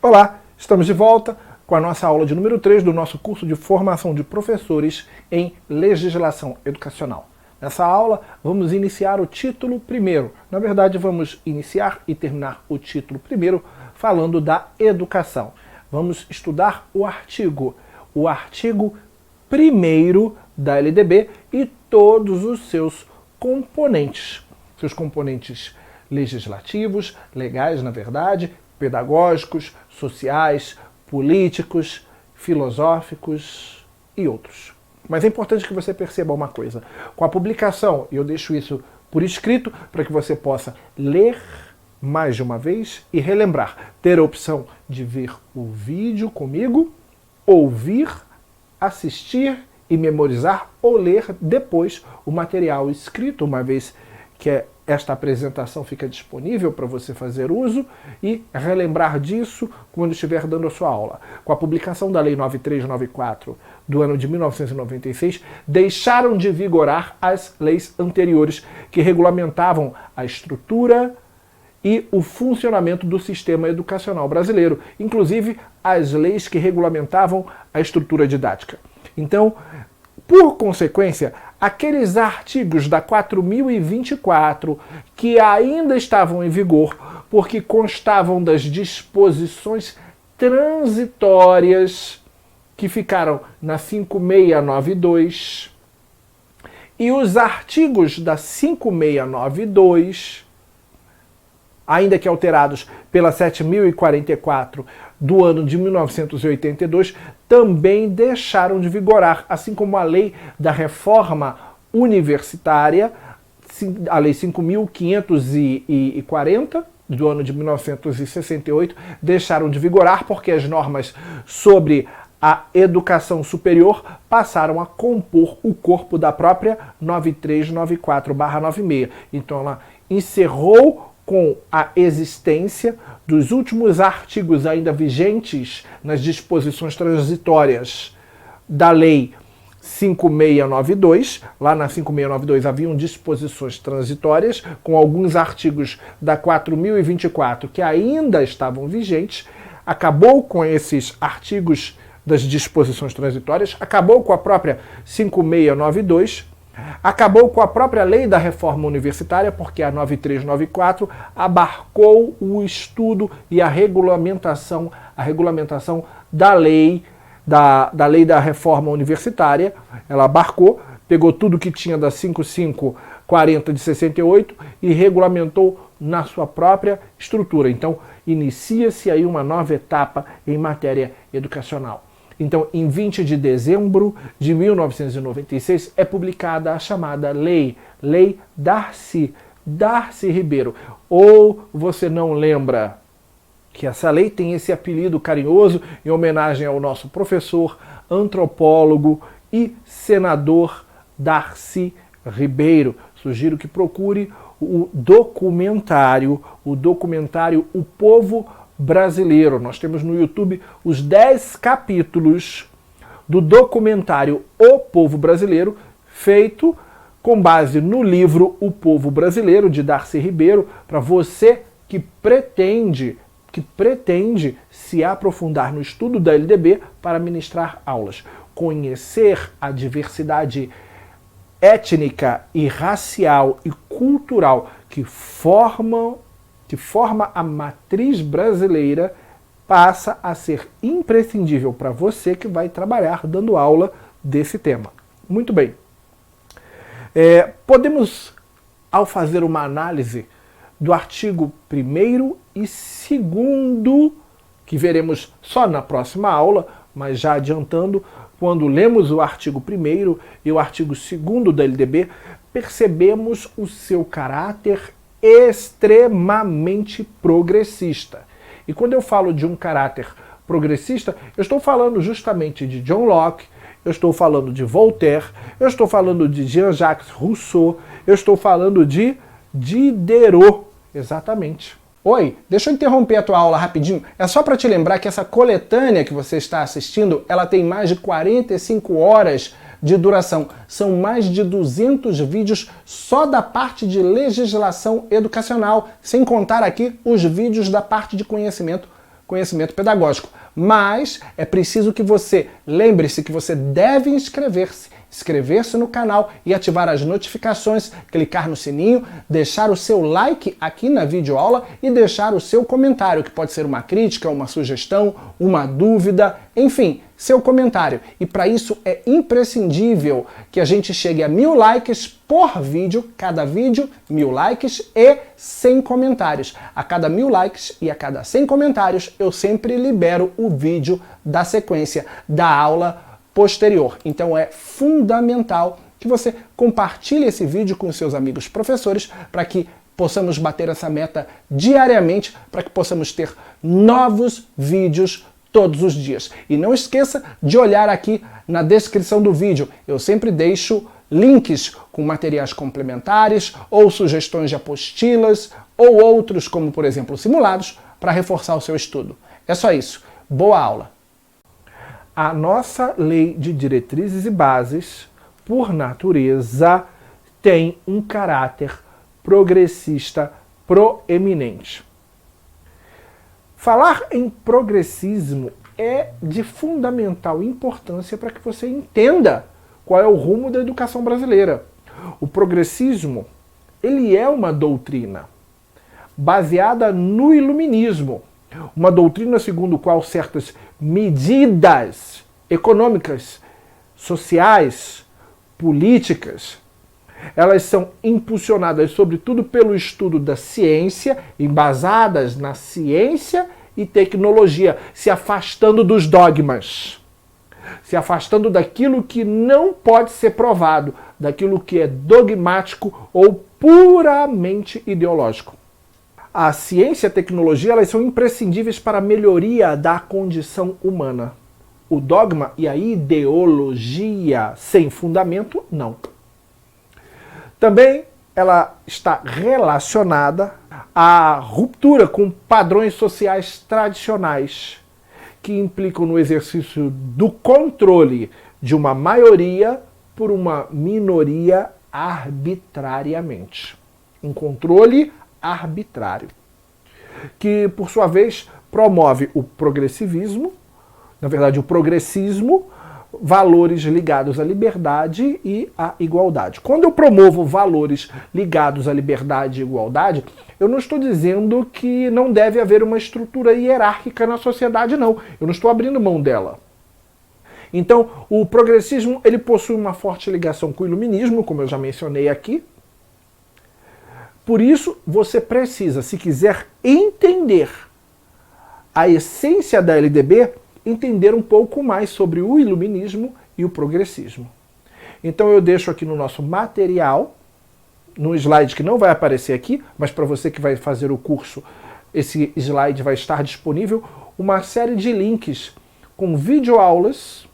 Olá, estamos de volta com a nossa aula de número 3 do nosso curso de formação de professores em legislação educacional. Nessa aula, vamos iniciar o título primeiro. Na verdade, vamos iniciar e terminar o título primeiro falando da educação. Vamos estudar o artigo 1º da LDB e todos os seus componentes. Seus componentes legislativos, legais, na verdade, pedagógicos, sociais, políticos, filosóficos e outros. Mas é importante que você perceba uma coisa. Com a publicação, e eu deixo isso por escrito para que você possa ler mais de uma vez e relembrar. Ter a opção de ver o vídeo comigo, ouvir, assistir e memorizar ou ler depois o material escrito, uma vez que esta apresentação fica disponível para você fazer uso e relembrar disso quando estiver dando a sua aula. Com a publicação da Lei 9394 do ano de 1996, deixaram de vigorar as leis anteriores que regulamentavam a estrutura e o funcionamento do sistema educacional brasileiro, inclusive as leis que regulamentavam a estrutura didática. Então, por consequência, aqueles artigos da 4024 que ainda estavam em vigor, porque constavam das disposições transitórias que ficaram na 5692, e os artigos da 5692, ainda que alterados pela 7044 do ano de 1982, também deixaram de vigorar, assim como a lei da reforma universitária, a lei 5.540 do ano de 1968, deixaram de vigorar porque as normas sobre a educação superior passaram a compor o corpo da própria 9394/96. Então ela encerrou com a existência dos últimos artigos ainda vigentes nas disposições transitórias da Lei 5692. Lá na 5692 haviam disposições transitórias com alguns artigos da 4024 que ainda estavam vigentes. Acabou com esses artigos das disposições transitórias, acabou com a própria 5692, acabou com a própria lei da reforma universitária, porque a 9394 abarcou o estudo e a regulamentação da lei da reforma universitária. Ela abarcou, pegou tudo que tinha da 5540 de 68 e regulamentou na sua própria estrutura. Então, inicia-se aí uma nova etapa em matéria educacional. Então, em 20 de dezembro de 1996, é publicada a chamada Lei Darcy Ribeiro. Ou você não lembra que essa lei tem esse apelido carinhoso em homenagem ao nosso professor, antropólogo e senador Darcy Ribeiro. Sugiro que procure o documentário O Povo Brasileiro. Nós temos no YouTube os 10 capítulos do documentário O Povo Brasileiro, feito com base no livro O Povo Brasileiro, de Darcy Ribeiro, para você que pretende se aprofundar no estudo da LDB para ministrar aulas. Conhecer a diversidade étnica e racial e cultural que forma a matriz brasileira passa a ser imprescindível para você que vai trabalhar dando aula desse tema. Muito bem. Podemos, ao fazer uma análise do artigo 1º e 2º, que veremos só na próxima aula, mas já adiantando, quando lemos o artigo 1º e o artigo 2º da LDB, percebemos o seu caráter extremamente progressista. E quando eu falo de um caráter progressista, eu estou falando justamente de John Locke, eu estou falando de Voltaire, eu estou falando de Jean-Jacques Rousseau, eu estou falando de Diderot, exatamente. Oi, deixa eu interromper a tua aula rapidinho. É só para te lembrar que essa coletânea que você está assistindo, ela tem mais de 45 horas de duração. São mais de 200 vídeos só da parte de legislação educacional, sem contar aqui os vídeos da parte de conhecimento conhecimento pedagógico. Mas é preciso que você lembre-se que você deve inscrever-se no canal e ativar as notificações, clicar no sininho, deixar o seu like aqui na videoaula e deixar o seu comentário, que pode ser uma crítica, uma sugestão, uma dúvida, enfim, seu comentário. E para isso é imprescindível que a gente chegue a 1000 likes por vídeo, cada vídeo 1000 likes e 100 comentários. A cada 1000 likes e a cada 100 comentários eu sempre libero o vídeo da sequência da aula posterior. Então é fundamental que você compartilhe esse vídeo com seus amigos professores para que possamos bater essa meta diariamente, para que possamos ter novos vídeos todos os dias. E não esqueça de olhar aqui na descrição do vídeo. Eu sempre deixo links com materiais complementares ou sugestões de apostilas ou outros, como por exemplo simulados, para reforçar o seu estudo. É só isso. Boa aula! A nossa lei de diretrizes e bases, por natureza, tem um caráter progressista proeminente. Falar em progressismo é de fundamental importância para que você entenda qual é o rumo da educação brasileira. O progressismo, ele é uma doutrina baseada no iluminismo, uma doutrina segundo a qual certas medidas econômicas, sociais, políticas, elas são impulsionadas sobretudo pelo estudo da ciência, embasadas na ciência e tecnologia, se afastando dos dogmas, se afastando daquilo que não pode ser provado, daquilo que é dogmático ou puramente ideológico. A ciência e a tecnologia, elas são imprescindíveis para a melhoria da condição humana. O dogma e a ideologia sem fundamento, não. Também ela está relacionada à ruptura com padrões sociais tradicionais, que implicam no exercício do controle de uma maioria por uma minoria arbitrariamente. Um controle arbitrário, que por sua vez promove o progressivismo, na verdade o progressismo, valores ligados à liberdade e à igualdade. Quando eu promovo valores ligados à liberdade e igualdade, eu não estou dizendo que não deve haver uma estrutura hierárquica na sociedade, não. Eu não estou abrindo mão dela. Então, o progressismo ele possui uma forte ligação com o iluminismo, como eu já mencionei aqui. Por isso, você precisa, se quiser entender a essência da LDB, entender um pouco mais sobre o iluminismo e o progressismo. Então eu deixo aqui no nosso material, no slide que não vai aparecer aqui, mas para você que vai fazer o curso, esse slide vai estar disponível, uma série de links com videoaulas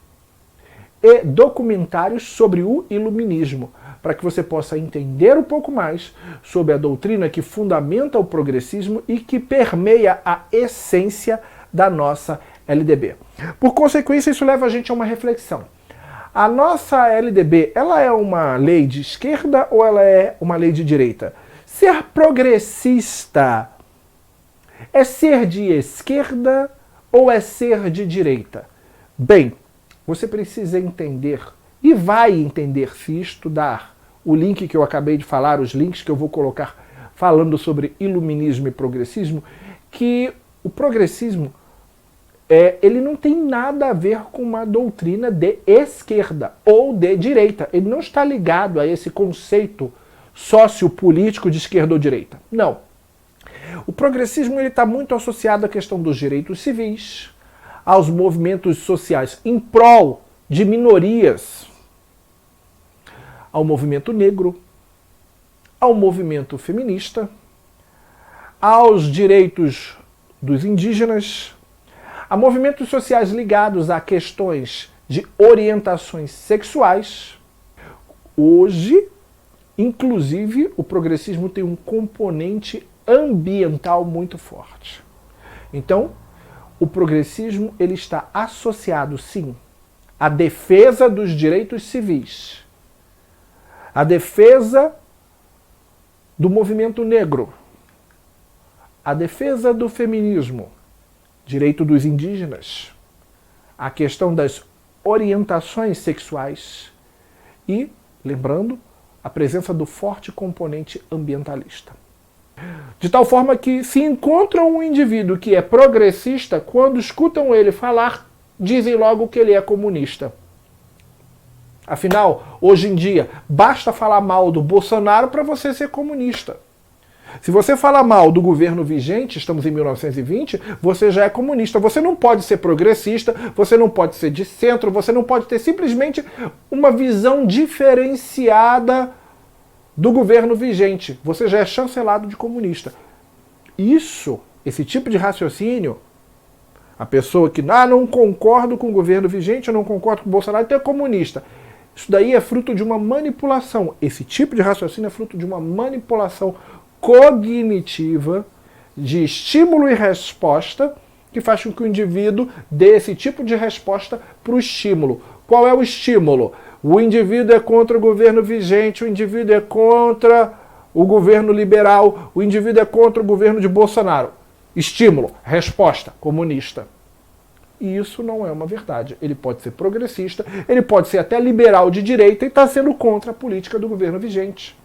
e documentários sobre o iluminismo, para que você possa entender um pouco mais sobre a doutrina que fundamenta o progressismo e que permeia a essência da nossa LDB. Por consequência, isso leva a gente a uma reflexão. A nossa LDB, ela é uma lei de esquerda ou ela é uma lei de direita? Ser progressista é ser de esquerda ou é ser de direita? Bem, você precisa entender, e vai entender se estudar o link que eu acabei de falar, os links que eu vou colocar falando sobre iluminismo e progressismo, que o progressismo ele não tem nada a ver com uma doutrina de esquerda ou de direita. Ele não está ligado a esse conceito sociopolítico de esquerda ou direita. Não. O progressismo está muito associado à questão dos direitos civis, aos movimentos sociais em prol de minorias, ao movimento negro, ao movimento feminista, aos direitos dos indígenas, a movimentos sociais ligados a questões de orientações sexuais. Hoje, inclusive, o progressismo tem um componente ambiental muito forte. Então, o progressismo ele está associado, sim, à defesa dos direitos civis, à defesa do movimento negro, à defesa do feminismo, direito dos indígenas, a questão das orientações sexuais e, lembrando, a presença do forte componente ambientalista. De tal forma que se encontram um indivíduo que é progressista, quando escutam ele falar, dizem logo que ele é comunista. Afinal, hoje em dia, basta falar mal do Bolsonaro para você ser comunista. Se você fala mal do governo vigente, estamos em 1920, você já é comunista. Você não pode ser progressista, você não pode ser de centro, você não pode ter simplesmente uma visão diferenciada do governo vigente. Você já é chancelado de comunista. Esse tipo de raciocínio, a pessoa que não concordo com o governo vigente, eu não concordo com o Bolsonaro, então é comunista. Isso daí é fruto de uma manipulação. Esse tipo de raciocínio é fruto de uma manipulação cognitiva de estímulo e resposta que faz com que o indivíduo dê esse tipo de resposta para o estímulo. Qual é o estímulo? O indivíduo é contra o governo vigente, o indivíduo é contra o governo liberal, o indivíduo é contra o governo de Bolsonaro. Estímulo, resposta, comunista. E isso não é uma verdade. Ele pode ser progressista, ele pode ser até liberal de direita e está sendo contra a política do governo vigente.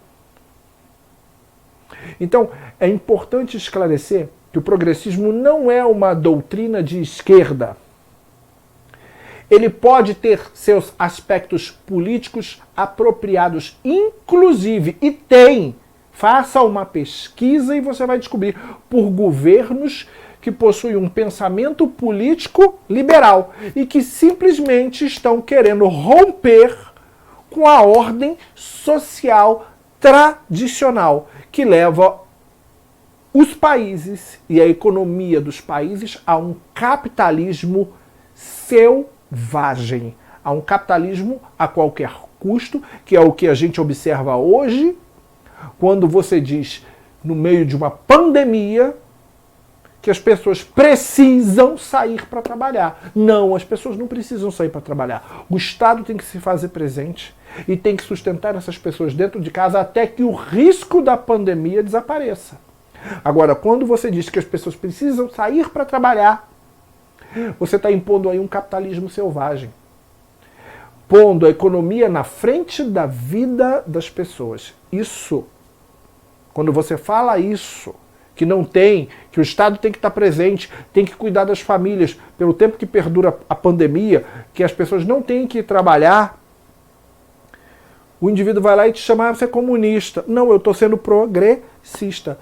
Então, é importante esclarecer que o progressismo não é uma doutrina de esquerda. Ele pode ter seus aspectos políticos apropriados, inclusive, e tem. Faça uma pesquisa e você vai descobrir, por governos que possuem um pensamento político liberal e que simplesmente estão querendo romper com a ordem social tradicional que leva os países e a economia dos países a um capitalismo selvagem, a um capitalismo a qualquer custo, que é o que a gente observa hoje, quando você diz, no meio de uma pandemia, que as pessoas precisam sair para trabalhar. Não, as pessoas não precisam sair para trabalhar. O Estado tem que se fazer presente e tem que sustentar essas pessoas dentro de casa até que o risco da pandemia desapareça. Agora, quando você diz que as pessoas precisam sair para trabalhar, você está impondo aí um capitalismo selvagem, pondo a economia na frente da vida das pessoas. Isso, quando você fala isso, que não tem, que o Estado tem que estar presente, tem que cuidar das famílias, pelo tempo que perdura a pandemia, que as pessoas não têm que trabalhar, o indivíduo vai lá e te chama, você é comunista. Não, eu estou sendo progressista.